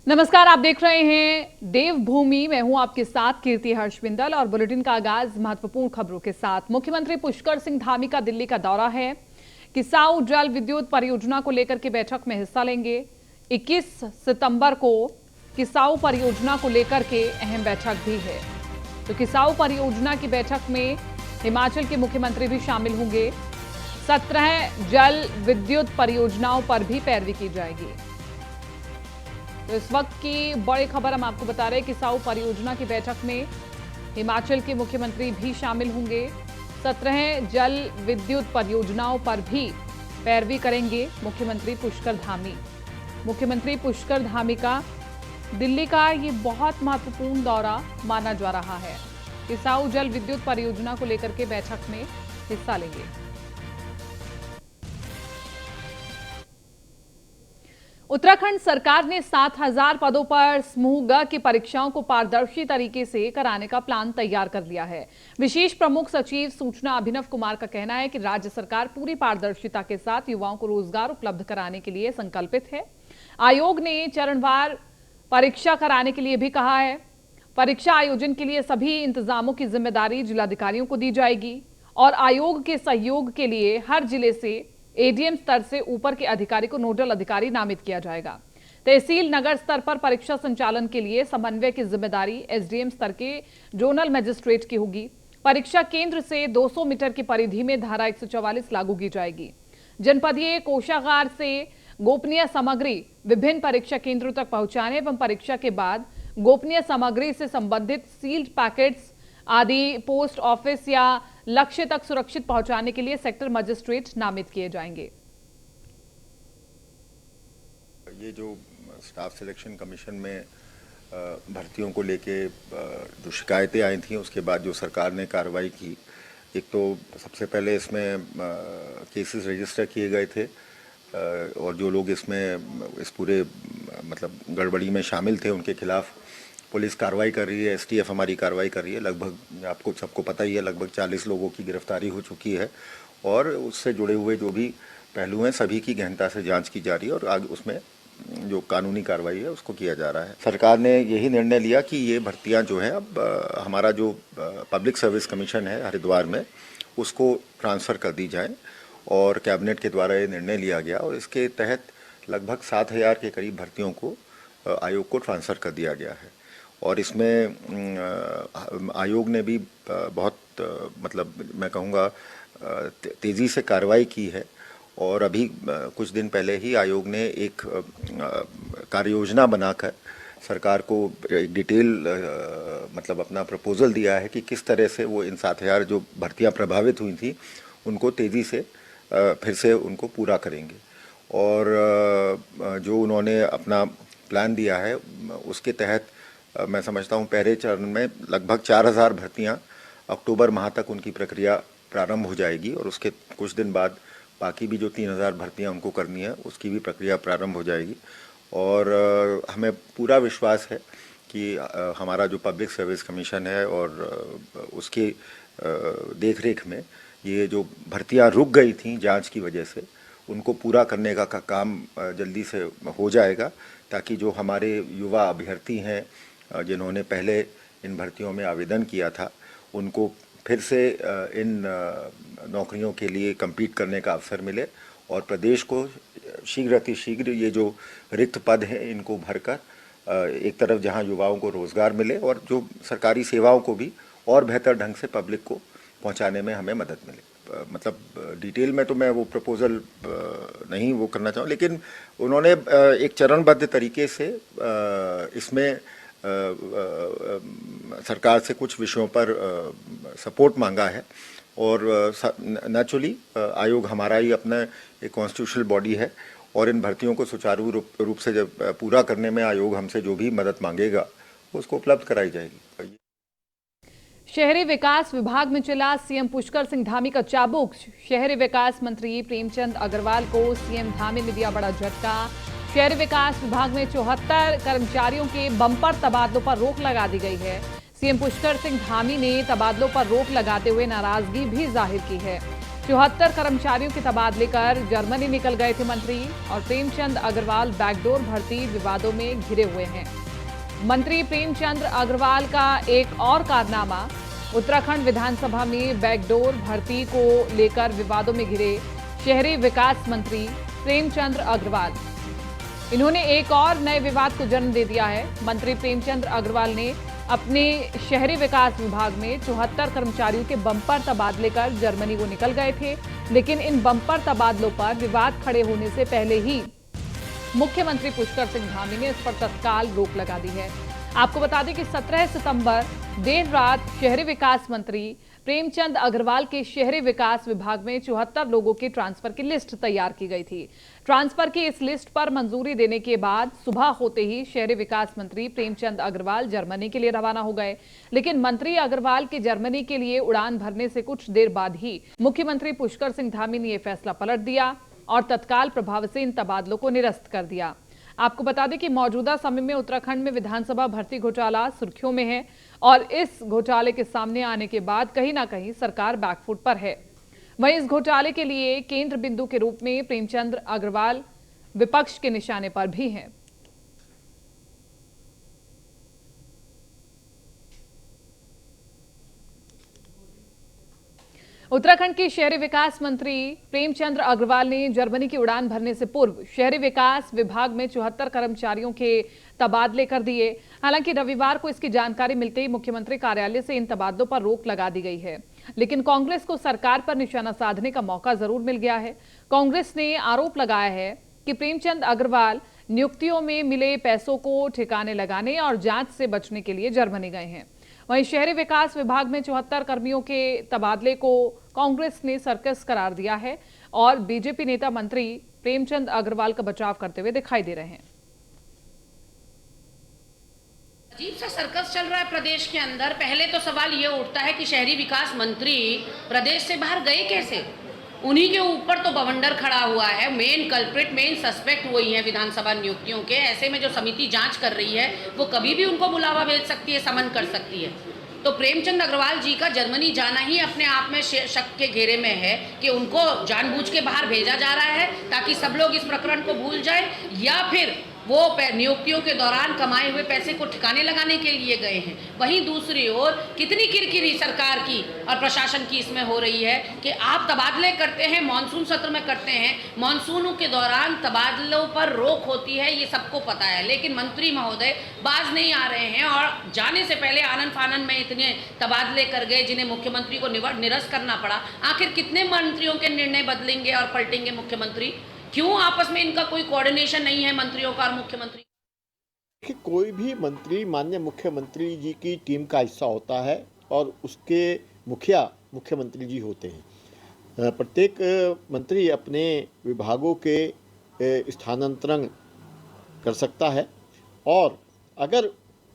नमस्कार, आप देख रहे हैं देवभूमि। मैं हूं आपके साथ कीर्ति हर्षविंदल और बुलेटिन का आगाज महत्वपूर्ण खबरों के साथ। मुख्यमंत्री पुष्कर सिंह धामी का दिल्ली का दौरा है। किसाऊ जल विद्युत परियोजना को लेकर के बैठक में हिस्सा लेंगे। 21 सितंबर को किसाऊ परियोजना को लेकर के अहम बैठक भी है। तो किसाऊ परियोजना की बैठक में हिमाचल के मुख्यमंत्री भी शामिल होंगे। 17 जल विद्युत परियोजनाओं पर भी पैरवी की जाएगी। तो इस वक्त की बड़ी खबर हम आपको बता रहे हैं, किसाऊ परियोजना की बैठक में हिमाचल के मुख्यमंत्री भी शामिल होंगे। 17 जल विद्युत परियोजनाओं पर भी पैरवी करेंगे मुख्यमंत्री पुष्कर धामी। मुख्यमंत्री पुष्कर धामी का दिल्ली का ये बहुत महत्वपूर्ण दौरा माना जा रहा है। किसाऊ जल विद्युत परियोजना को लेकर के बैठक में हिस्सा लेंगे। उत्तराखंड सरकार ने 7000 पदों पर समूह ग की परीक्षाओं को पारदर्शी तरीके से कराने का प्लान तैयार कर लिया है। विशेष प्रमुख सचिव सूचना अभिनव कुमार का कहना है कि राज्य सरकार पूरी पारदर्शिता के साथ युवाओं को रोजगार उपलब्ध कराने के लिए संकल्पित है। आयोग ने चरणवार परीक्षा कराने के लिए भी कहा है। परीक्षा आयोजन के लिए सभी इंतजामों की जिम्मेदारी जिलाधिकारियों को दी जाएगी और आयोग के सहयोग के लिए हर जिले से एडीएम स्तर से ऊपर के अधिकारी को नोडल अधिकारी नामित किया जाएगा। तहसील नगर स्तर पर परीक्षा संचालन के लिए समन्वय की जिम्मेदारी एसडीएम स्तर के जोनल मजिस्ट्रेट की होगी। परीक्षा केंद्र से 200 मीटर की परिधि में धारा 144 लागू की जाएगी। जनपदीय कोषागार से गोपनीय सामग्री विभिन्न परीक्षा केंद्रों तक पहुंचाने एवं परीक्षा के बाद गोपनीय सामग्री से संबंधित सील्ड पैकेट्स आदि पोस्ट ऑफिस या लक्ष्य तक सुरक्षित पहुंचाने के लिए सेक्टर मजिस्ट्रेट नामित किए जाएंगे। ये जो स्टाफ सिलेक्शन कमीशन में भर्तियों को लेके जो शिकायतें आई थी, उसके बाद जो सरकार ने कार्रवाई की, एक तो सबसे पहले इसमें केसेस रजिस्टर किए गए थे और जो लोग इसमें इस पूरे मतलब गड़बड़ी में शामिल थे उनके खिलाफ पुलिस कार्रवाई कर रही है। एसटीएफ हमारी कार्रवाई कर रही है। लगभग आपको सबको पता ही है, लगभग 40 लोगों की गिरफ्तारी हो चुकी है और उससे जुड़े हुए जो भी पहलू हैं सभी की गहनता से जांच की जा रही है और आगे उसमें जो कानूनी कार्रवाई है उसको किया जा रहा है। सरकार ने यही निर्णय लिया कि ये भर्तियां जो हैं अब हमारा जो पब्लिक सर्विस कमीशन है हरिद्वार में उसको ट्रांसफ़र कर दी जाए और कैबिनेट के द्वारा ये निर्णय लिया गया और इसके तहत लगभग 7000 के करीब भर्तियों को आयोग को ट्रांसफ़र कर दिया गया है। और इसमें आयोग ने भी बहुत मतलब मैं कहूँगा तेज़ी से कार्रवाई की है और अभी कुछ दिन पहले ही आयोग ने एक कार्ययोजना बनाकर सरकार को एक डिटेल मतलब अपना प्रपोज़ल दिया है कि किस तरह से वो इन 7000 जो भर्तियाँ प्रभावित हुई थी उनको तेज़ी से फिर से उनको पूरा करेंगे। और जो उन्होंने अपना प्लान दिया है उसके तहत मैं समझता हूँ पहले चरण में लगभग 4000 भर्तियाँ अक्टूबर माह तक उनकी प्रक्रिया प्रारंभ हो जाएगी और उसके कुछ दिन बाद बाकी भी जो 3000 भर्तियाँ उनको करनी है उसकी भी प्रक्रिया प्रारंभ हो जाएगी। और हमें पूरा विश्वास है कि हमारा जो पब्लिक सर्विस कमीशन है और उसके देखरेख में ये जो भर्तियाँ रुक गई थी जांच की वजह से उनको पूरा करने का काम जल्दी से हो जाएगा ताकि जो हमारे युवा अभ्यर्थी हैं जिन्होंने पहले इन भर्तियों में आवेदन किया था उनको फिर से इन नौकरियों के लिए कम्पीट करने का अवसर मिले और प्रदेश को शीघ्र अतिशीघ्र ये जो रिक्त पद हैं इनको भरकर एक तरफ जहां युवाओं को रोज़गार मिले और जो सरकारी सेवाओं को भी और बेहतर ढंग से पब्लिक को पहुंचाने में हमें मदद मिले। मतलब डिटेल में तो मैं वो प्रपोज़ल नहीं वो करना चाहूँ, लेकिन उन्होंने एक चरणबद्ध तरीके से इसमें सरकार से कुछ विषयों पर सपोर्ट मांगा है और नेचुरली आयोग हमारा ही अपना एक कॉन्स्टिट्यूशनल बॉडी है और इन भर्तियों को सुचारू रूप से जब पूरा करने में आयोग हमसे जो भी मदद मांगेगा उसको उपलब्ध कराई जाएगी। शहरी विकास विभाग में चला सीएम पुष्कर सिंह धामी का चाबुक। शहरी विकास मंत्री प्रेमचंद अग्रवाल को सीएम धामी ने दिया बड़ा झटका। शहरी विकास विभाग में 74 कर्मचारियों के बम्पर तबादलों पर रोक लगा दी गई है। सीएम पुष्कर सिंह धामी ने तबादलों पर रोक लगाते हुए नाराजगी भी जाहिर की है। 74 कर्मचारियों के तबादले कर जर्मनी निकल गए थे मंत्री। और प्रेमचंद अग्रवाल बैकडोर भर्ती विवादों में घिरे हुए हैं। मंत्री प्रेमचंद अग्रवाल का एक और कारनामा, उत्तराखंड विधानसभा में बैकडोर भर्ती को लेकर विवादों में घिरे शहरी विकास मंत्री प्रेमचंद अग्रवाल। इन्होंने एक और नए विवाद को जन्म दे दिया है। मंत्री प्रेमचंद अग्रवाल ने अपने शहरी विकास विभाग में 74 कर्मचारियों के बम्पर तबादले कर जर्मनी को निकल गए थे, लेकिन इन बम्पर तबादलों पर विवाद खड़े होने से पहले ही मुख्यमंत्री पुष्कर सिंह धामी ने इस पर तत्काल रोक लगा दी है। आपको बता दें कि 17 सितंबर देर रात शहरी विकास मंत्री प्रेमचंद अग्रवाल के शहरी विकास विभाग में 74 लोगों के ट्रांसफर की लिस्ट तैयार की गई थी। ट्रांसफर की इस लिस्ट पर मंजूरी देने के बाद सुबह होते ही शहरी विकास मंत्री प्रेमचंद अग्रवाल जर्मनी के लिए रवाना हो गए। लेकिन मंत्री अग्रवाल के जर्मनी के लिए उड़ान भरने से कुछ देर बाद ही मुख्यमंत्री पुष्कर सिंह धामी ने यह फैसला पलट दिया और तत्काल प्रभाव से इन तबादलों को निरस्त कर दिया। आपको बता दें कि मौजूदा समय में उत्तराखंड में विधानसभा भर्ती घोटाला सुर्खियों में है और इस घोटाले के सामने आने के बाद कहीं ना कहीं सरकार बैकफुट पर है। वहीं इस घोटाले के लिए केंद्र बिंदु के रूप में प्रेमचंद अग्रवाल विपक्ष के निशाने पर भी हैं। उत्तराखंड के शहरी विकास मंत्री प्रेमचंद अग्रवाल ने जर्मनी की उड़ान भरने से पूर्व शहरी विकास विभाग में 74 कर्मचारियों के तबादले कर दिए। हालांकि रविवार को इसकी जानकारी मिलते ही मुख्यमंत्री कार्यालय से इन तबादलों पर रोक लगा दी गई है, लेकिन कांग्रेस को सरकार पर निशाना साधने का मौका जरूर मिल गया है। कांग्रेस ने आरोप लगाया है कि प्रेमचंद अग्रवाल नियुक्तियों में मिले पैसों को ठिकाने लगाने और जांच से बचने के लिए जर्मनी गए हैं। वहीं शहरी विकास विभाग में 74 कर्मियों के तबादले को कांग्रेस ने सर्कस करार दिया है और बीजेपी नेता मंत्री प्रेमचंद अग्रवाल का बचाव करते हुए दिखाई दे रहे हैं। अजीब सा सर्कस चल रहा है प्रदेश के अंदर। पहले तो सवाल ये उठता है कि शहरी विकास मंत्री प्रदेश से बाहर गए कैसे। उन्हीं के ऊपर तो बवंडर खड़ा हुआ है। मेन कल्प्रिट, मेन सस्पेक्ट वही है विधानसभा नियुक्तियों के। ऐसे में जो समिति जांच कर रही है वो कभी भी उनको बुलावा भेज सकती है, समन कर सकती है। तो प्रेमचंद अग्रवाल जी का जर्मनी जाना ही अपने आप में शक के घेरे में है कि उनको जानबूझ के बाहर भेजा जा रहा है ताकि सब लोग इस प्रकरण को भूल जाए, या फिर वो नियुक्तियों के दौरान कमाए हुए पैसे को ठिकाने लगाने के लिए गए हैं। वहीं दूसरी ओर कितनी किरकिरी सरकार की और प्रशासन की इसमें हो रही है कि आप तबादले करते हैं, मानसून सत्र में करते हैं, मानसूनों के दौरान तबादलों पर रोक होती है, ये सबको पता है, लेकिन मंत्री महोदय बाज नहीं आ रहे हैं और जाने से पहले आनन फानन में इतने तबादले कर गए जिन्हें मुख्यमंत्री को निरस्त करना पड़ा। आखिर कितने मंत्रियों के निर्णय बदलेंगे और पलटेंगे मुख्यमंत्री? क्यों आपस में इनका कोई कोऑर्डिनेशन नहीं है मंत्रियों का और मुख्यमंत्री? कि कोई भी मंत्री माननीय मुख्यमंत्री जी की टीम का हिस्सा होता है और उसके मुखिया मुख्यमंत्री जी होते हैं। प्रत्येक मंत्री अपने विभागों के स्थानांतरण कर सकता है और अगर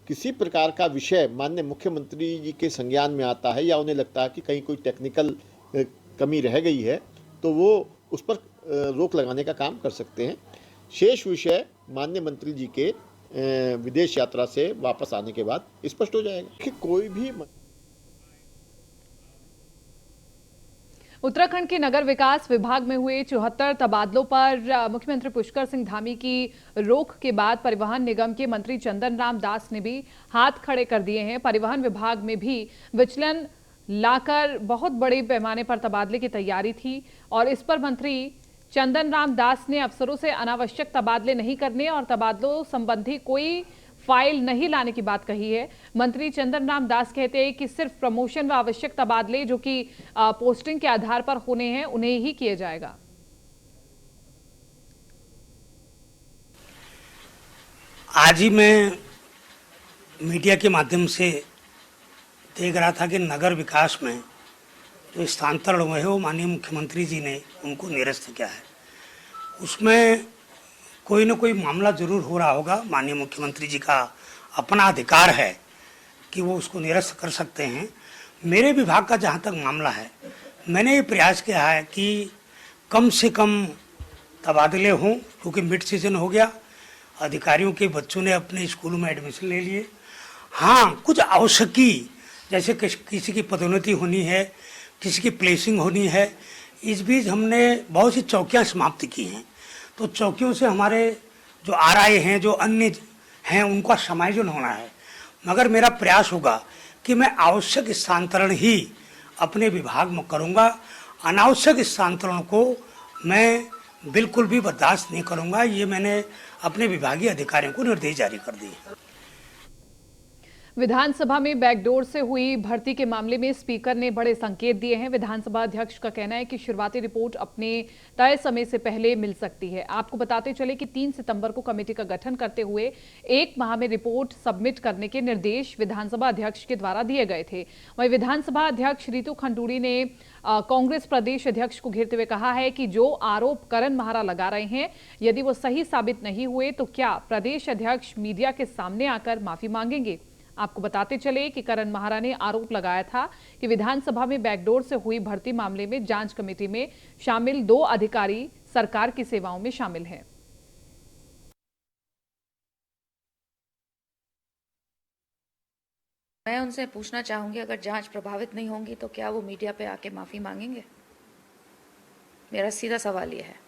किसी प्रकार का विषय माननीय मुख्यमंत्री जी के संज्ञान में आता है या उन्हें लगता है कि कहीं कोई टेक्निकल कमी रह गई है तो वो उस पर रोक लगाने का काम कर सकते हैं। शेष विषय माननीय मंत्री जी के विदेश यात्रा से वापस आने के बाद स्पष्ट हो जाएगा कि कोई भी। उत्तराखंड के नगर विकास विभाग में हुए 74 तबादलों पर मुख्यमंत्री पुष्कर सिंह धामी की रोक के बाद परिवहन निगम के मंत्री चंदन राम दास ने भी हाथ खड़े कर दिए हैं। परिवहन विभाग में भी विचलन लाकर बहुत बड़े पैमाने पर तबादले की तैयारी थी और इस पर मंत्री चंदन राम दास ने अफसरों से अनावश्यक तबादले नहीं करने और तबादलों संबंधी कोई फाइल नहीं लाने की बात कही है। मंत्री चंदन राम दास कहते हैं कि सिर्फ प्रमोशन व आवश्यक तबादले जो कि पोस्टिंग के आधार पर होने हैं उन्हें ही किया जाएगा। आज ही मैं मीडिया के माध्यम से देख रहा था कि नगर विकास में जो स्थानांतरण हुए हैं वो माननीय मुख्यमंत्री जी ने उनको निरस्त किया है। उसमें कोई ना कोई मामला जरूर हो रहा होगा। माननीय मुख्यमंत्री जी का अपना अधिकार है कि वो उसको निरस्त कर सकते हैं। मेरे विभाग का जहाँ तक मामला है, मैंने ये प्रयास किया है कि कम से कम तबादले हों, क्योंकि मिड सीजन हो गया, अधिकारियों के बच्चों ने अपने स्कूलों में एडमिशन ले लिए। हाँ, कुछ आवश्यकी जैसे किसी की पदोन्नति होनी है, किसी की प्लेसिंग होनी है इस बीच हमने बहुत सी चौकियां समाप्त की हैं। तो चौकियों से हमारे जो आरआई हैं, जो अन्य हैं, उनका समायोजन होना है। मगर मेरा प्रयास होगा कि मैं आवश्यक स्थानांतरण ही अपने विभाग में करूंगा। अनावश्यक स्थानांतरण को मैं बिल्कुल भी बर्दाश्त नहीं करूंगा। ये मैंने अपने विभागीय अधिकारियों को निर्देश जारी कर दिए। विधानसभा में बैकडोर से हुई भर्ती के मामले में स्पीकर ने बड़े संकेत दिए हैं। विधानसभा अध्यक्ष का कहना है कि शुरुआती रिपोर्ट अपने तय समय से पहले मिल सकती है। आपको बताते चले कि 3 सितंबर को कमेटी का गठन करते हुए 1 माह में रिपोर्ट सबमिट करने के निर्देश विधानसभा अध्यक्ष के द्वारा दिए गए थे। वहीं विधानसभा अध्यक्ष रितु खंडूड़ी ने कांग्रेस प्रदेश अध्यक्ष को घेरते हुए कहा है कि जो आरोप करण महारा लगा रहे हैं, यदि वो सही साबित नहीं हुए तो क्या प्रदेश अध्यक्ष मीडिया के सामने आकर माफी मांगेंगे। आपको बताते चले कि करण महारा ने आरोप लगाया था कि विधानसभा में बैकडोर से हुई भर्ती मामले में जांच कमेटी में शामिल 2 अधिकारी सरकार की सेवाओं में शामिल हैं। मैं उनसे पूछना चाहूंगी, अगर जांच प्रभावित नहीं होंगी तो क्या वो मीडिया पे आके माफी मांगेंगे? मेरा सीधा सवाल ये है।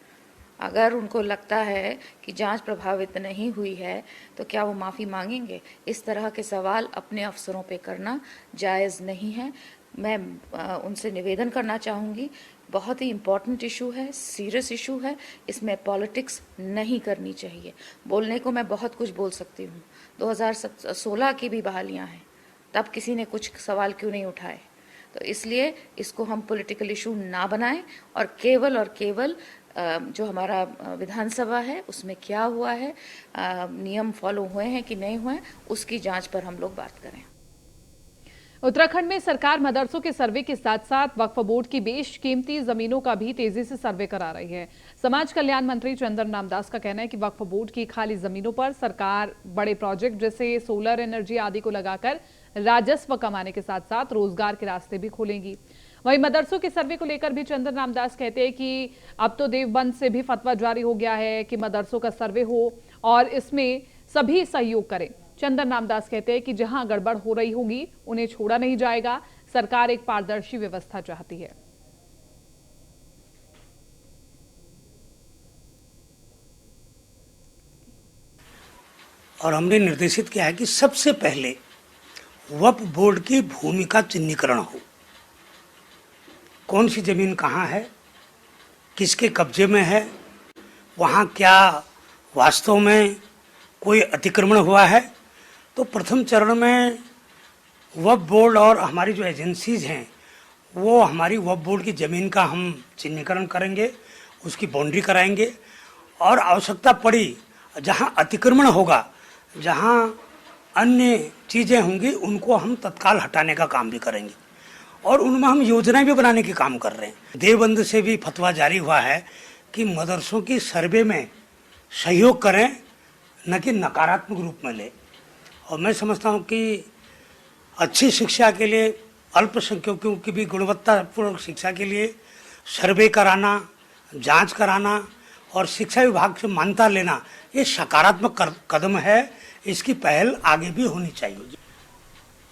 अगर उनको लगता है कि जांच प्रभावित नहीं हुई है तो क्या वो माफ़ी मांगेंगे? इस तरह के सवाल अपने अफसरों पे करना जायज़ नहीं है। मैं उनसे निवेदन करना चाहूँगी, बहुत ही इम्पॉर्टेंट इशू है, सीरियस इशू है, इसमें पॉलिटिक्स नहीं करनी चाहिए। बोलने को मैं बहुत कुछ बोल सकती हूँ। 2016 की भी बहालियाँ हैं, तब किसी ने कुछ सवाल क्यों नहीं उठाए? तो इसलिए इसको हम पॉलिटिकल इशू ना बनाएं और केवल जो हमारा विधानसभा है उसमें क्या हुआ है, नियम फॉलो हुए हैं कि नहीं हुए, उसकी जांच पर हम लोग बात करें। उत्तराखंड में सरकार मदरसों के सर्वे के साथ साथ वक्फ बोर्ड की बेशकीमती जमीनों का भी तेजी से सर्वे करा रही है। समाज कल्याण मंत्री चंदन रामदास का कहना है कि वक्फ बोर्ड की खाली जमीनों पर सरकार बड़े प्रोजेक्ट जैसे सोलर एनर्जी आदि को लगाकर राजस्व कमाने के साथ साथ रोजगार के रास्ते भी खोलेंगी। वहीं मदरसों के सर्वे को लेकर भी चंदन रामदास कहते हैं कि अब तो देवबंद से भी फतवा जारी हो गया है कि मदरसों का सर्वे हो और इसमें सभी सहयोग करें। चंदन रामदास कहते हैं कि जहां गड़बड़ हो रही होगी उन्हें छोड़ा नहीं जाएगा। सरकार एक पारदर्शी व्यवस्था चाहती है। और हमने निर्देशित किया है कि सबसे पहले वक्फ बोर्ड की भूमि का चिन्हीकरण हो। कौन सी जमीन कहाँ है, किसके कब्जे में है, वहाँ क्या वास्तव में कोई अतिक्रमण हुआ है। तो प्रथम चरण में वक्फ बोर्ड और हमारी जो एजेंसीज हैं वो हमारी वक्फ बोर्ड की ज़मीन का हम चिन्हीकरण करेंगे, उसकी बाउंड्री कराएंगे और आवश्यकता पड़ी जहाँ अतिक्रमण होगा, जहाँ अन्य चीज़ें होंगी, उनको हम तत्काल हटाने का काम भी करेंगे और उनमें हम योजनाएं भी बनाने के काम कर रहे हैं। देवबंद से भी फतवा जारी हुआ है कि मदरसों की सर्वे में सहयोग करें, न कि नकारात्मक रूप में ले। और मैं समझता हूँ कि अच्छी शिक्षा के लिए, अल्पसंख्यकों की भी गुणवत्तापूर्ण शिक्षा के लिए सर्वे कराना, जांच कराना और शिक्षा विभाग से मान्यता लेना, ये सकारात्मक कदम है। इसकी पहल आगे भी होनी चाहिए।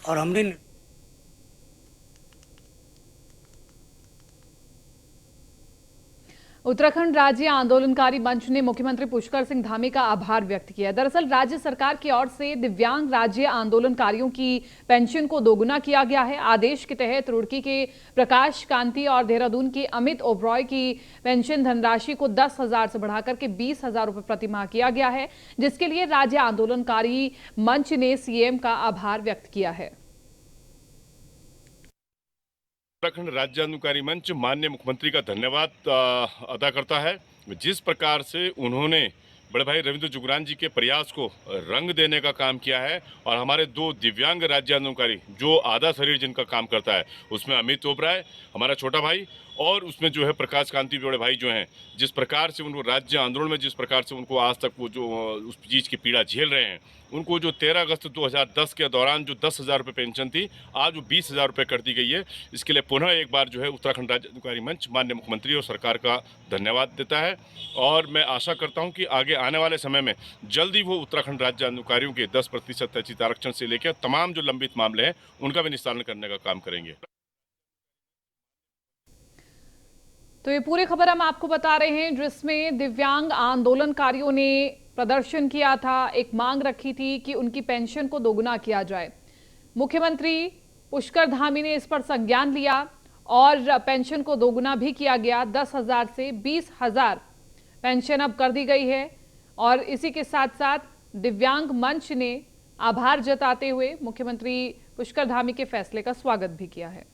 और हमने उत्तराखंड राज्य आंदोलनकारी मंच ने मुख्यमंत्री पुष्कर सिंह धामी का आभार व्यक्त किया। दरअसल राज्य सरकार की ओर से दिव्यांग राज्य आंदोलनकारियों की पेंशन को दोगुना किया गया है। आदेश के तहत रुड़की के प्रकाश कांति और देहरादून की अमित ओब्रॉय की पेंशन धनराशि को 10,000 से बढ़ाकर के 20,000 रुपए प्रति माह किया गया है, जिसके लिए राज्य आंदोलनकारी मंच ने सीएम का आभार व्यक्त किया है। उत्तराखंड राज्य आंदोलनकारी मंच माननीय मुख्यमंत्री का धन्यवाद अदा करता है। जिस प्रकार से उन्होंने बड़े भाई रविंद्र जुगरान जी के प्रयास को रंग देने का काम किया है और हमारे 2 दिव्यांग राज्य आंदोलनकारी जो आधा शरीर जिनका काम करता है, उसमें अमित ओबराय हमारा छोटा भाई और उसमें जो है प्रकाश कांति बड़े भाई जो हैं, जिस प्रकार से उनको राज्य आंदोलन में जिस प्रकार से उनको आज तक वो जो उस चीज़ की पीड़ा झेल रहे हैं, उनको जो 13 अगस्त 2010 के दौरान जो 10,000 रुपये पेंशन थी, आज वो 20,000 रुपये कर दी गई है। इसके लिए पुनः एक बार जो है उत्तराखंड राज्य आंदोलनकारी मंच माननीय मुख्यमंत्री और सरकार का धन्यवाद देता है और मैं आशा करता हूं कि आगे आने वाले समय में जल्दी वो उत्तराखंड राज्य आंदोलनकारियों के 10% तचित आरक्षण से लेकर तमाम जो लंबित मामले हैं उनका भी निस्तारण करने का काम करेंगे। तो ये पूरी खबर हम आपको बता रहे हैं, जिसमें दिव्यांग आंदोलनकारियों ने प्रदर्शन किया था, एक मांग रखी थी कि उनकी पेंशन को दोगुना किया जाए। मुख्यमंत्री पुष्कर धामी ने इस पर संज्ञान लिया और पेंशन को दोगुना भी किया गया। 10,000 से 20,000 पेंशन अब कर दी गई है। और इसी के साथ साथ दिव्यांग मंच ने आभार जताते हुए मुख्यमंत्री पुष्कर धामी के फैसले का स्वागत भी किया है।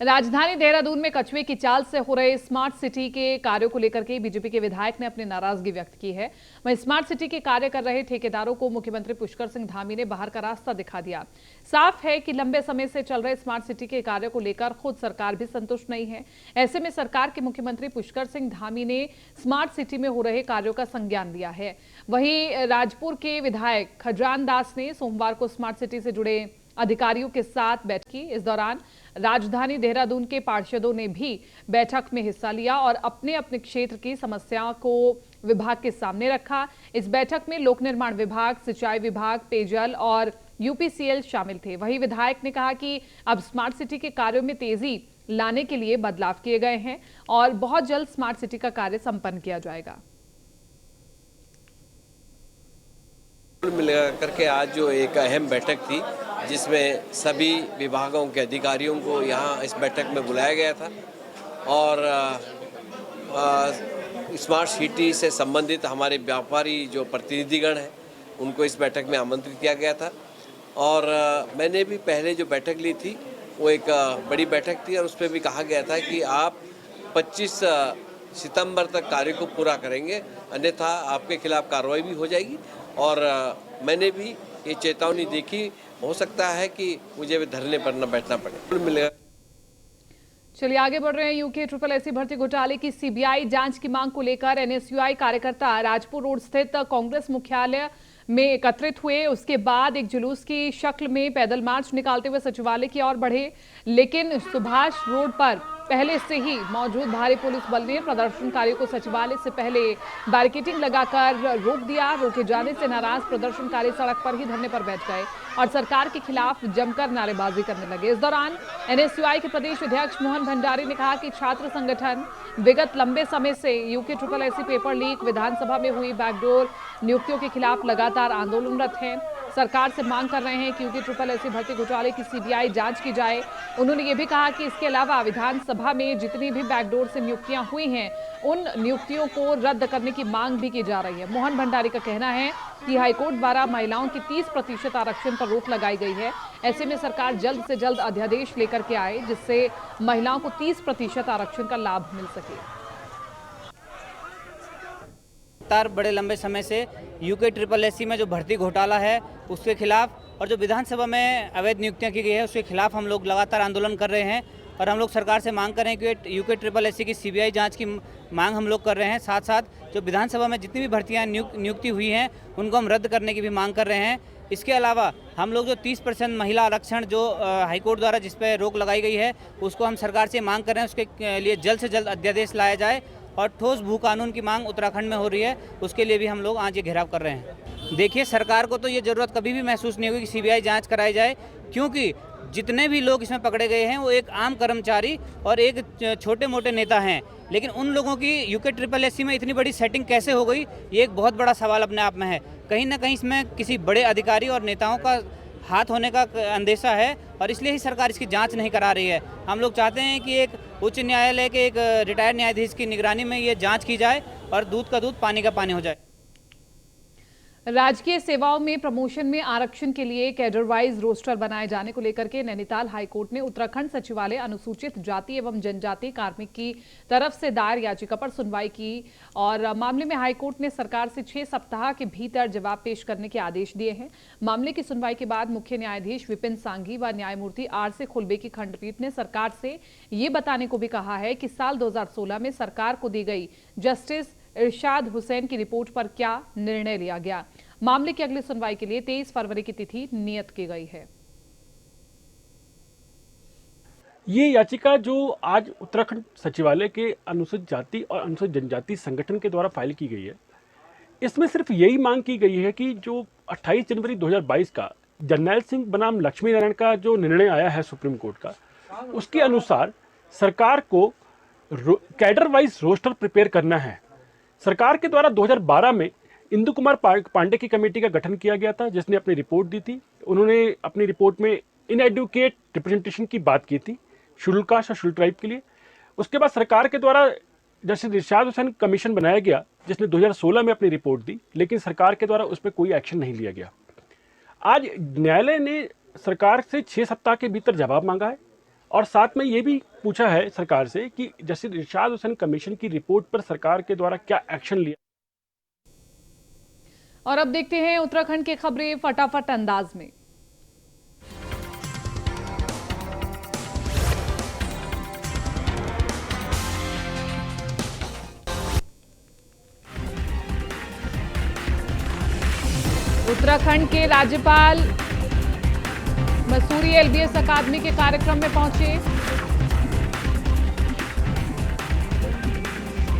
राजधानी देहरादून में कछुए की चाल से हो रहे स्मार्ट सिटी के कार्यों को लेकर के बीजेपी के विधायक ने अपनी नाराजगी व्यक्त की है। वहीं स्मार्ट सिटी के कार्य कर रहे ठेकेदारों को मुख्यमंत्री पुष्कर सिंह धामी ने बाहर का रास्ता दिखा दिया। साफ है कि लंबे समय से चल रहे स्मार्ट सिटी के कार्यों को लेकर खुद सरकार भी संतुष्ट नहीं है। ऐसे में सरकार के मुख्यमंत्री पुष्कर सिंह धामी ने स्मार्ट सिटी में हो रहे कार्यों का संज्ञान लिया है। वहीं राजपुर के विधायक खजरान दास ने सोमवार को स्मार्ट सिटी से जुड़े अधिकारियों के साथ बैठक की। इस दौरान राजधानी देहरादून के पार्षदों ने भी बैठक में हिस्सा लिया और अपने अपने क्षेत्र की समस्याओं को विभाग के सामने रखा। इस बैठक में लोक निर्माण विभाग, सिंचाई विभाग, पेयजल और यूपीसीएल शामिल थे। वहीं विधायक ने कहा कि अब स्मार्ट सिटी के कार्यों में तेजी लाने के लिए बदलाव किए गए हैं और बहुत जल्द स्मार्ट सिटी का कार्य संपन्न किया जाएगा। मिलकर के आज जो एक अहम बैठक थी, जिसमें सभी विभागों के अधिकारियों को यहाँ इस बैठक में बुलाया गया था और स्मार्ट सिटी से संबंधित हमारे व्यापारी जो प्रतिनिधिगण हैं उनको इस बैठक में आमंत्रित किया गया था। और मैंने भी पहले जो बैठक ली थी वो एक बड़ी बैठक थी और उस पर भी कहा गया था कि आप 25 सितंबर तक कार्य को पूरा करेंगे, अन्यथा आपके खिलाफ कार्रवाई भी हो जाएगी। और मैंने भी ये चेतावनी देखी, हो सकता है कि मुझे भी धरने पर न बैठना पड़े। मिलेगा। चलिए आगे बढ़ रहे हैं। यूके SSS भर्ती घोटाले की सीबीआई जांच की मांग को लेकर NSUI कार्यकर्ता राजपुर रोड स्थित कांग्रेस मुख्यालय में एकत्रित हुए। उसके बाद एक जुलूस की शक्ल में पैदल मार्च निकालते हुए सचिवालय की ओर बढ़े, लेकिन सुभाष रोड पर पहले से ही मौजूद भारी पुलिस बल ने प्रदर्शनकारियों को सचिवालय से पहले बैरिकेडिंग लगाकर रोक दिया। रोके जाने से नाराज प्रदर्शनकारी सड़क पर ही धरने पर बैठ गए और सरकार के खिलाफ जमकर नारेबाजी करने लगे। इस दौरान NSUI के प्रदेश अध्यक्ष मोहन भंडारी ने कहा कि छात्र संगठन विगत लंबे समय से यूके SSS पेपर लीक, विधानसभा में हुई बैकडोर नियुक्तियों के खिलाफ लगातार आंदोलनरत हैं। सरकार से मांग कर रहे हैं कि यूके SSS भर्ती घोटाले की सीबीआई जांच की जाए। उन्होंने ये भी कहा कि इसके अलावा विधानसभा में जितनी भी बैकडोर से नियुक्तियां हुई हैं उन नियुक्तियों को रद्द करने की मांग भी की जा रही है। मोहन भंडारी का कहना है कि हाईकोर्ट द्वारा महिलाओं की 30% आरक्षण पर रोक लगाई गई है। ऐसे में सरकार जल्द से जल्द अध्यादेश लेकर के आए जिससे महिलाओं को 30% आरक्षण का लाभ मिल सके। बड़े लंबे समय से यूके SSS में जो भर्ती घोटाला है उसके खिलाफ और जो विधानसभा में अवैध नियुक्तियां की गई है उसके खिलाफ हम लोग लगातार आंदोलन कर रहे हैं और हम लोग सरकार से मांग कर रहे हैं कि यूके SSS की सीबीआई जांच की मांग हम लोग कर रहे हैं। साथ साथ जो विधानसभा में जितनी भी भर्तियां नियुक्ति हुई हैं उनको हम रद्द करने की भी मांग कर रहे हैं। इसके अलावा हम लोग जो 30% महिला आरक्षण जो हाईकोर्ट द्वारा जिस पर रोक लगाई गई है उसको हम सरकार से मांग कर रहे हैं, उसके लिए जल्द से जल्द अध्यादेश लाया जाए। और ठोस भू कानून की मांग उत्तराखंड में हो रही है, उसके लिए भी हम लोग आज ये घेराव कर रहे हैं। देखिए, सरकार को तो ये ज़रूरत कभी भी महसूस नहीं होगी कि सीबीआई जांच कराई जाए, क्योंकि जितने भी लोग इसमें पकड़े गए हैं वो एक आम कर्मचारी और एक छोटे मोटे नेता हैं। लेकिन उन लोगों की यूके SSS में इतनी बड़ी सेटिंग कैसे हो गई, ये एक बहुत बड़ा सवाल अपने आप में है। कहीं ना कहीं इसमें किसी बड़े अधिकारी और नेताओं का हाथ होने का अंदेशा है और इसलिए ही सरकार इसकी जांच नहीं करा रही है। हम लोग चाहते हैं कि एक उच्च न्यायालय के एक रिटायर्ड न्यायाधीश की निगरानी में ये जांच की जाए और दूध का दूध पानी का पानी हो जाए। राजकीय सेवाओं में प्रमोशन में आरक्षण के लिए कैडर वाइज रोस्टर बनाए जाने को लेकर के नैनीताल हाईकोर्ट ने उत्तराखंड सचिवालय अनुसूचित जाति एवं जनजाति कार्मिक की तरफ से दायर याचिका पर सुनवाई की और मामले में हाईकोर्ट ने सरकार से 6 सप्ताह के भीतर जवाब पेश करने के आदेश दिए हैं। मामले की सुनवाई के बाद मुख्य न्यायाधीश विपिन सांघी व न्यायमूर्ति RC खुलबे की खंडपीठ ने सरकार से ये बताने को भी कहा है कि साल 2016 में सरकार को दी गई जस्टिस इरशाद हुसैन की रिपोर्ट पर क्या निर्णय लिया गया। मामले की अगली सुनवाई के लिए 23 फरवरी की तिथि नियत की गई है। ये याचिका जो आज उत्तराखंड सचिवालय के अनुसूचित जाति और अनुसूचित जनजाति संगठन के द्वारा फाइल की गई है, इसमें सिर्फ यही मांग की गई है कि जो 28 जनवरी 2022 का जर्नैल सिंह बनाम लक्ष्मी नारायण का जो निर्णय आया है सुप्रीम कोर्ट का, उसके अनुसार सरकार को कैडर वाइज रोस्टर प्रिपेयर करना है। सरकार के द्वारा 2012 में इंदु कुमार पांडे की कमेटी का गठन किया गया था, जिसने अपनी रिपोर्ट दी थी। उन्होंने अपनी रिपोर्ट में इनएडुकेट रिप्रेजेंटेशन की बात की थी शेड्यूल कास्ट और शेड्यूल ट्राइब के लिए। उसके बाद सरकार के द्वारा जस्टिस इरशाद हुसैन कमीशन बनाया गया, जिसने 2016 में अपनी रिपोर्ट दी, लेकिन सरकार के द्वारा उस पर कोई एक्शन नहीं लिया गया। आज न्यायालय ने सरकार से 6 सप्ताह के भीतर जवाब मांगा है और साथ में ये भी पूछा है सरकार से कि जस्टिस इरशाद हुसैन कमीशन की रिपोर्ट पर सरकार के द्वारा क्या एक्शन लिया। और अब देखते हैं उत्तराखंड की खबरें फटाफट अंदाज में। उत्तराखंड के राज्यपाल मसूरी एलबीएस अकादमी के कार्यक्रम में पहुंचे।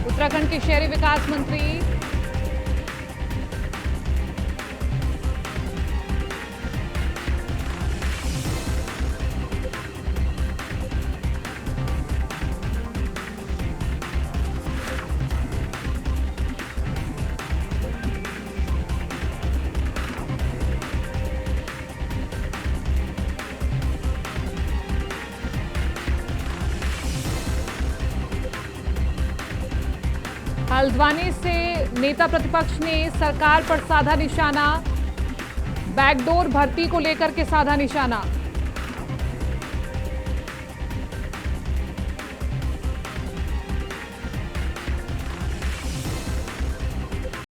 उत्तराखंड के शहरी विकास मंत्री हल्द्वानी से नेता प्रतिपक्ष ने सरकार पर साधा निशाना, बैकडोर भर्ती को लेकर के साधा निशाना।